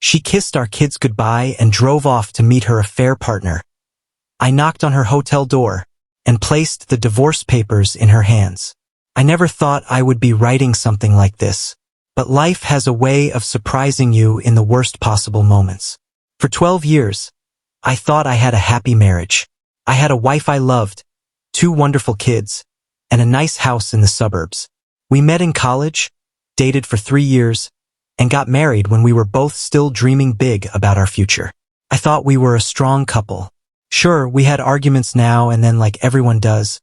She kissed our kids goodbye and drove off to meet her affair partner. I knocked on her hotel door and placed the divorce papers in her hands. I never thought I would be writing something like this, but life has a way of surprising you in the worst possible moments. For 12 years, I thought I had a happy marriage. I had a wife I loved, 2 wonderful kids, and a nice house in the suburbs. We met in college, dated for 3 years, and got married when we were both still dreaming big about our future. I thought we were a strong couple. Sure, we had arguments now and then like everyone does,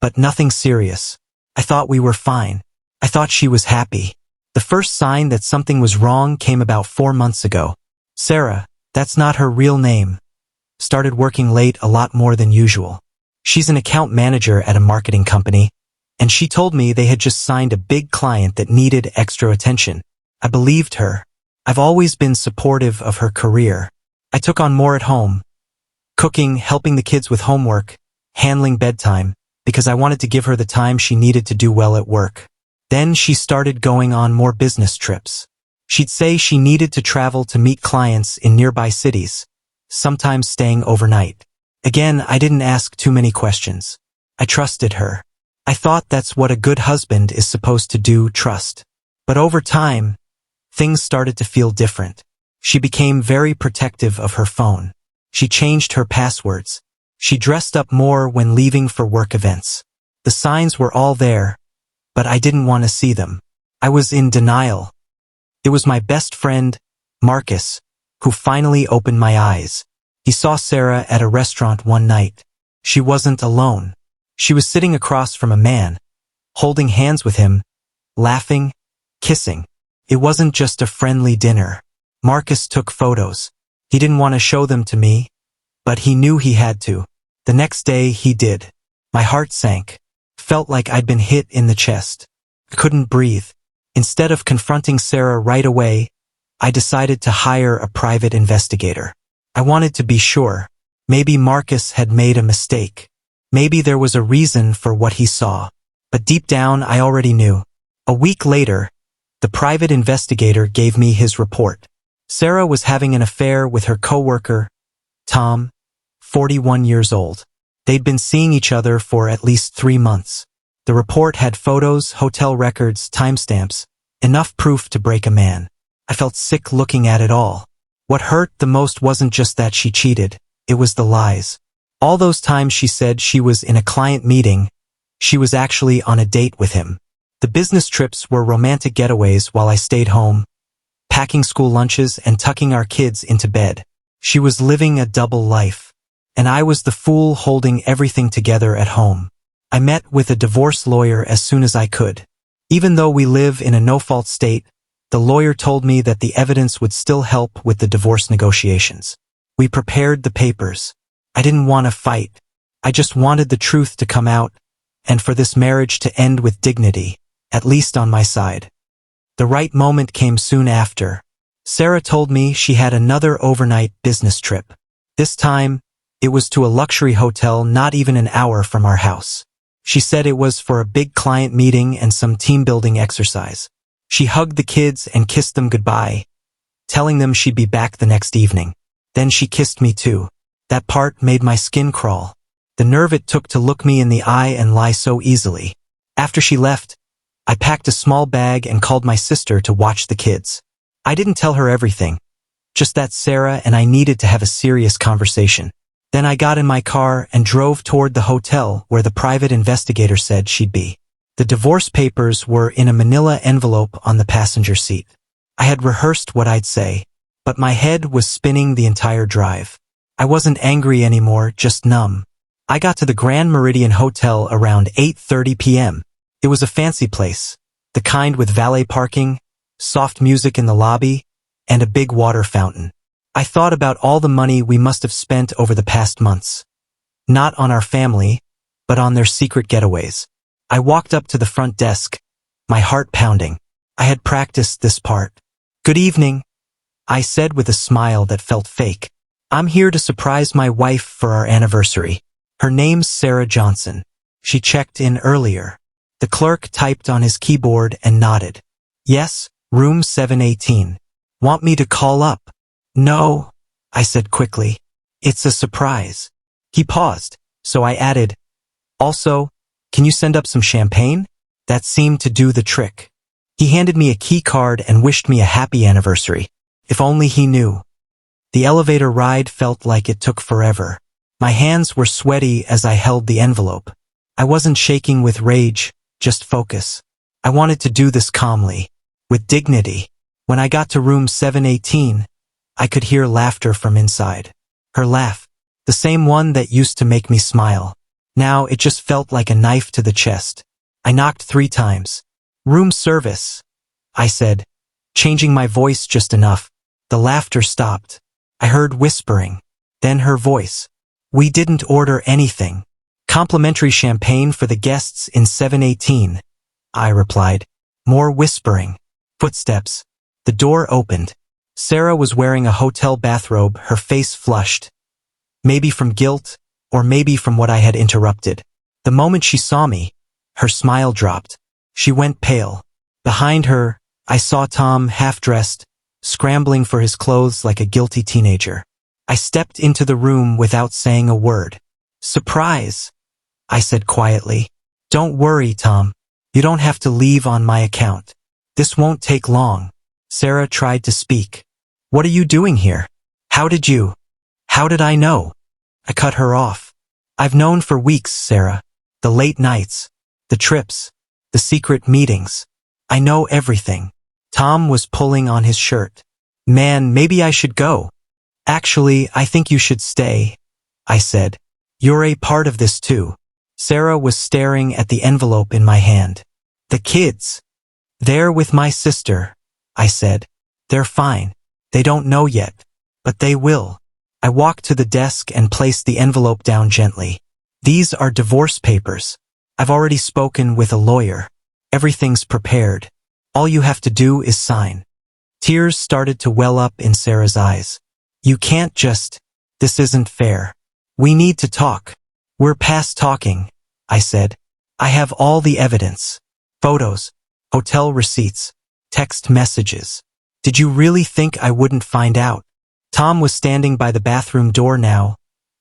but nothing serious. I thought we were fine. I thought she was happy. The first sign that something was wrong came about 4 months ago. Sarah, that's not her real name, started working late a lot more than usual. She's an account manager at a marketing company, and she told me they had just signed a big client that needed extra attention. I believed her. I've always been supportive of her career. I took on more at home, cooking, helping the kids with homework, handling bedtime, because I wanted to give her the time she needed to do well at work. Then she started going on more business trips. She'd say she needed to travel to meet clients in nearby cities, sometimes staying overnight. Again, I didn't ask too many questions. I trusted her. I thought that's what a good husband is supposed to do, trust. But over time, things started to feel different. She became very protective of her phone. She changed her passwords. She dressed up more when leaving for work events. The signs were all there, but I didn't want to see them. I was in denial. It was my best friend, Marcus, who finally opened my eyes. He saw Sarah at a restaurant one night. She wasn't alone. She was sitting across from a man, holding hands with him, laughing, kissing. It wasn't just a friendly dinner. Marcus took photos. He didn't want to show them to me, but he knew he had to. The next day he did. My heart sank. Felt like I'd been hit in the chest. I couldn't breathe. Instead of confronting Sarah right away, I decided to hire a private investigator. I wanted to be sure. Maybe Marcus had made a mistake. Maybe there was a reason for what he saw. But deep down, I already knew. A week later, the private investigator gave me his report. Sarah was having an affair with her coworker, Tom, 41 years old. They'd been seeing each other for at least 3 months. The report had photos, hotel records, timestamps, enough proof to break a man. I felt sick looking at it all. What hurt the most wasn't just that she cheated, it was the lies. All those times she said she was in a client meeting, she was actually on a date with him. The business trips were romantic getaways while I stayed home, packing school lunches and tucking our kids into bed. She was living a double life, and I was the fool holding everything together at home. I met with a divorce lawyer as soon as I could. Even though we live in a no-fault state, the lawyer told me that the evidence would still help with the divorce negotiations. We prepared the papers. I didn't want to fight. I just wanted the truth to come out, and for this marriage to end with dignity, at least on my side. The right moment came soon after. Sarah told me she had another overnight business trip. This time, it was to a luxury hotel not even an hour from our house. She said it was for a big client meeting and some team-building exercise. She hugged the kids and kissed them goodbye, telling them she'd be back the next evening. Then she kissed me too. That part made my skin crawl. The nerve it took to look me in the eye and lie so easily. After she left, I packed a small bag and called my sister to watch the kids. I didn't tell her everything, just that Sarah and I needed to have a serious conversation. Then I got in my car and drove toward the hotel where the private investigator said she'd be. The divorce papers were in a manila envelope on the passenger seat. I had rehearsed what I'd say, but my head was spinning the entire drive. I wasn't angry anymore, just numb. I got to the Grand Meridian Hotel around 8:30 p.m. It was a fancy place, the kind with valet parking, soft music in the lobby, and a big water fountain. I thought about all the money we must have spent over the past months. Not on our family, but on their secret getaways. I walked up to the front desk, my heart pounding. I had practiced this part. "Good evening," I said with a smile that felt fake. "I'm here to surprise my wife for our anniversary. Her name's Sarah Johnson. She checked in earlier." The clerk typed on his keyboard and nodded. "Yes, room 718. Want me to call up? No, I said quickly. It's a surprise. He paused, so I added, also, can you send up some champagne? That seemed to do the trick. He handed me a key card and wished me a happy anniversary. If only he knew. The elevator ride felt like it took forever. My hands were sweaty as I held the envelope. I wasn't shaking with rage, just focus. I wanted to do this calmly, with dignity. When I got to room 718, I could hear laughter from inside. Her laugh, the same one that used to make me smile. Now it just felt like a knife to the chest. I knocked 3 times. Room service, I said, changing my voice just enough. The laughter stopped. I heard whispering, then her voice. We didn't order anything. Complimentary champagne for the guests in 718, I replied. More whispering. Footsteps. The door opened. Sarah was wearing a hotel bathrobe, her face flushed. Maybe from guilt, or maybe from what I had interrupted. The moment she saw me, her smile dropped. She went pale. Behind her, I saw Tom, half-dressed, scrambling for his clothes like a guilty teenager. I stepped into the room without saying a word. Surprise, I said quietly. Don't worry, Tom. You don't have to leave on my account. This won't take long. Sarah tried to speak. What are you doing here? How did I know? I cut her off. I've known for weeks, Sarah. The late nights, the trips, the secret meetings. I know everything. Tom was pulling on his shirt. Man, maybe I should go. Actually, I think you should stay, I said. You're a part of this too. Sarah was staring at the envelope in my hand. The kids. They're with my sister, I said. They're fine. They don't know yet, but they will. I walked to the desk and placed the envelope down gently. These are divorce papers. I've already spoken with a lawyer. Everything's prepared. All you have to do is sign. Tears started to well up in Sarah's eyes. You can't just. This isn't fair. We need to talk. We're past talking, I said. I have all the evidence. Photos, hotel receipts, text messages. Did you really think I wouldn't find out? Tom was standing by the bathroom door now,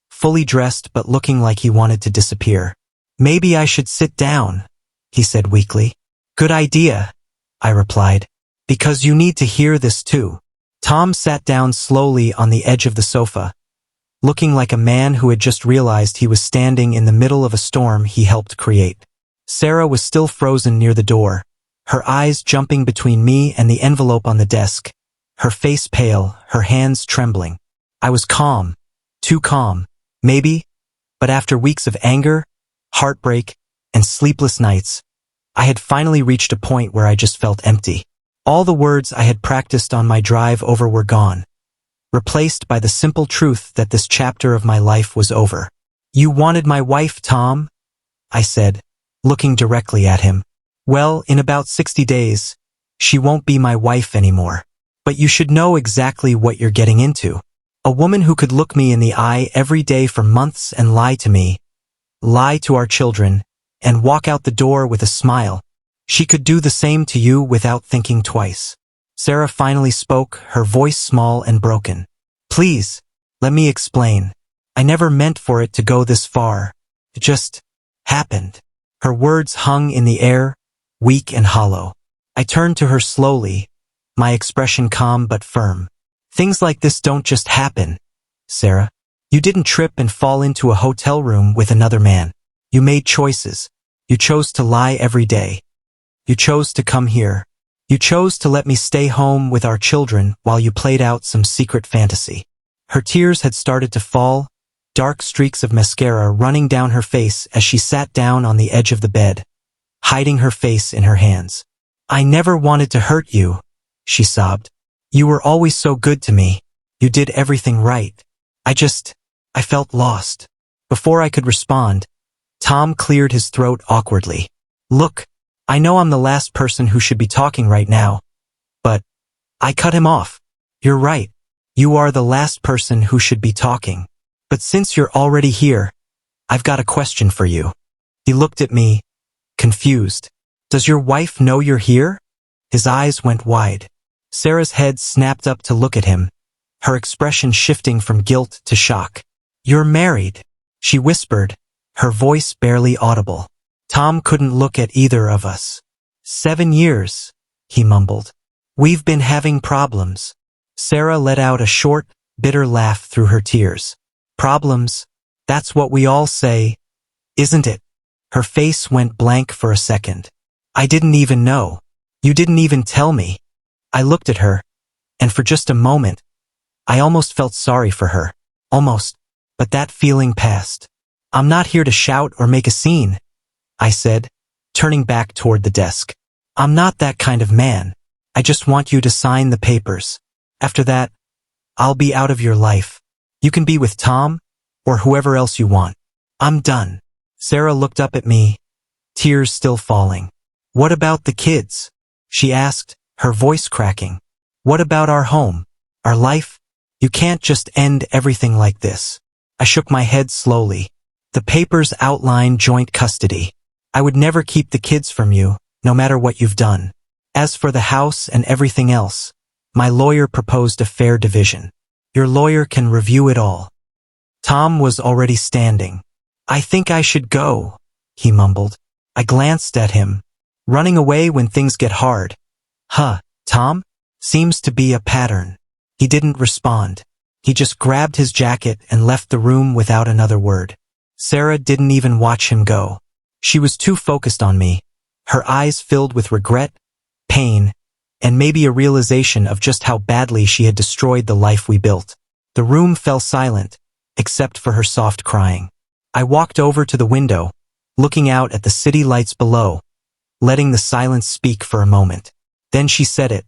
fully dressed but looking like he wanted to disappear. Maybe I should sit down, he said weakly. Good idea, I replied, because you need to hear this too. Tom sat down slowly on the edge of the sofa, looking like a man who had just realized he was standing in the middle of a storm he helped create. Sarah was still frozen near the door, her eyes jumping between me and the envelope on the desk, her face pale, her hands trembling. I was calm, too calm, maybe, but after weeks of anger, heartbreak, and sleepless nights, I had finally reached a point where I just felt empty. All the words I had practiced on my drive over were gone, replaced by the simple truth that this chapter of my life was over. You wanted my wife, Tom? I said, looking directly at him. Well, in about 60 days, she won't be my wife anymore. But you should know exactly what you're getting into. A woman who could look me in the eye every day for months and lie to me, lie to our children, and walk out the door with a smile. She could do the same to you without thinking twice. Sarah finally spoke, her voice small and broken. Please, let me explain. I never meant for it to go this far. It just happened. Her words hung in the air, weak and hollow. I turned to her slowly, my expression calm but firm. Things like this don't just happen, Sarah. You didn't trip and fall into a hotel room with another man. You made choices. You chose to lie every day. You chose to come here. You chose to let me stay home with our children while you played out some secret fantasy. Her tears had started to fall, dark streaks of mascara running down her face as she sat down on the edge of the bed, hiding her face in her hands. I never wanted to hurt you, she sobbed. You were always so good to me. You did everything right. I felt lost. Before I could respond, Tom cleared his throat awkwardly. Look, I know I'm the last person who should be talking right now, but I cut him off. You're right. You are the last person who should be talking. But since you're already here, I've got a question for you. He looked at me, confused. Does your wife know you're here? His eyes went wide. Sarah's head snapped up to look at him, her expression shifting from guilt to shock. "You're married," she whispered, her voice barely audible. Tom couldn't look at either of us. "7 years," he mumbled. "We've been having problems." Sarah let out a short, bitter laugh through her tears. "Problems? That's what we all say, isn't it?" Her face went blank for a second. "I didn't even know. You didn't even tell me." I looked at her, and for just a moment, I almost felt sorry for her. Almost. But that feeling passed. "I'm not here to shout or make a scene," I said, turning back toward the desk. "I'm not that kind of man. I just want you to sign the papers. After that, I'll be out of your life. You can be with Tom, or whoever else you want. I'm done." Sarah looked up at me, tears still falling. "What about the kids?" she asked, her voice cracking. "What about our home? Our life? You can't just end everything like this." I shook my head slowly. "The papers outline joint custody. I would never keep the kids from you, no matter what you've done. As for the house and everything else, my lawyer proposed a fair division. Your lawyer can review it all." Tom was already standing. "I think I should go," he mumbled. I glanced at him. Running away when things get hard. Huh, Tom? Seems to be a pattern. He didn't respond. He just grabbed his jacket and left the room without another word. Sarah didn't even watch him go. She was too focused on me, her eyes filled with regret, pain, and maybe a realization of just how badly she had destroyed the life we built. The room fell silent, except for her soft crying. I walked over to the window, looking out at the city lights below, letting the silence speak for a moment. Then she said it.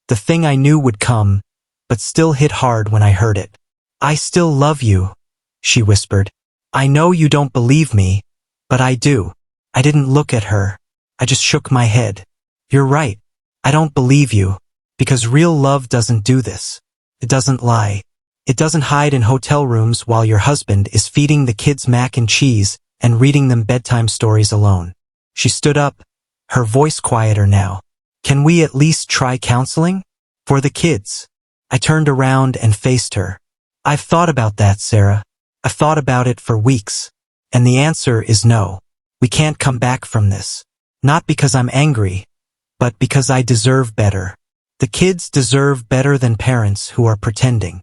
The thing I knew would come, but still hit hard when I heard it. "I still love you," she whispered. "I know you don't believe me, but I do." I didn't look at her. I just shook my head. "You're right. I don't believe you, because real love doesn't do this. It doesn't lie. It doesn't hide in hotel rooms while your husband is feeding the kids mac and cheese and reading them bedtime stories alone." She stood up, her voice quieter now. "Can we at least try counseling? For the kids?" I turned around and faced her. "I've thought about that, Sarah. I've thought about it for weeks. And the answer is no. We can't come back from this. Not because I'm angry, but because I deserve better. The kids deserve better than parents who are pretending."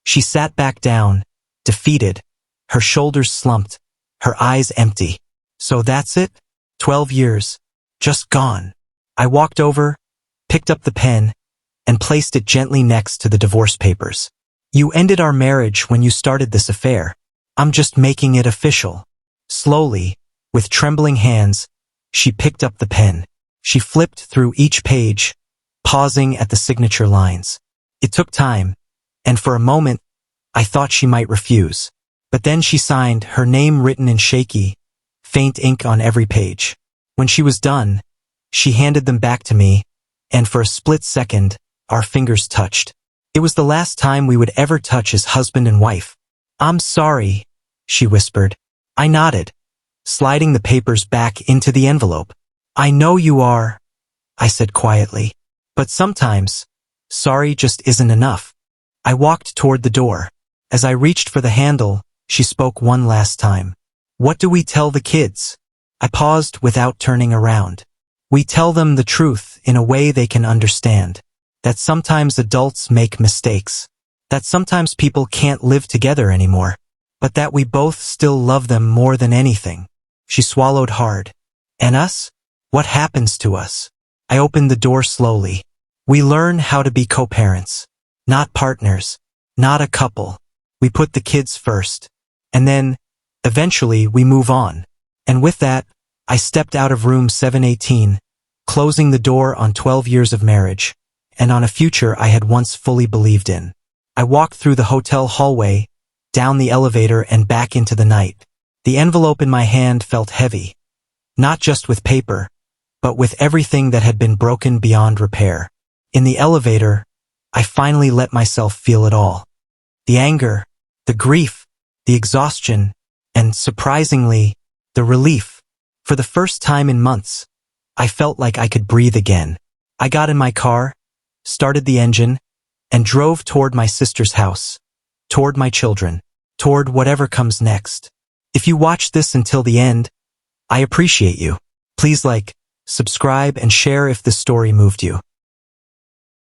She sat back down, defeated, her shoulders slumped, her eyes empty. "So that's it? 12 years. Just gone." I walked over, picked up the pen, and placed it gently next to the divorce papers. "You ended our marriage when you started this affair. I'm just making it official." Slowly, with trembling hands, she picked up the pen. She flipped through each page, pausing at the signature lines. It took time, and for a moment, I thought she might refuse. But then she signed, her name written in shaky, faint ink on every page. When she was done, she handed them back to me, and for a split second, our fingers touched. It was the last time we would ever touch as husband and wife. "I'm sorry," she whispered. I nodded, sliding the papers back into the envelope. "I know you are," I said quietly. "But sometimes, sorry just isn't enough." I walked toward the door. As I reached for the handle, she spoke one last time. "What do we tell the kids?" I paused without turning around. "We tell them the truth in a way they can understand. That sometimes adults make mistakes. That sometimes people can't live together anymore. But that we both still love them more than anything." She swallowed hard. "And us? What happens to us?" I opened the door slowly. "We learn how to be co-parents. Not partners. Not a couple. We put the kids first. And then, eventually, we move on." And with that, I stepped out of room 718, closing the door on 12 years of marriage, and on a future I had once fully believed in. I walked through the hotel hallway, down the elevator and back into the night. The envelope in my hand felt heavy, not just with paper, but with everything that had been broken beyond repair. In the elevator, I finally let myself feel it all. The anger, the grief, the exhaustion, and surprisingly, the relief. For the first time in months, I felt like I could breathe again. I got in my car, started the engine, and drove toward my sister's house, toward my children, toward whatever comes next. If you watched this until the end, I appreciate you. Please like, subscribe, and share if the story moved you.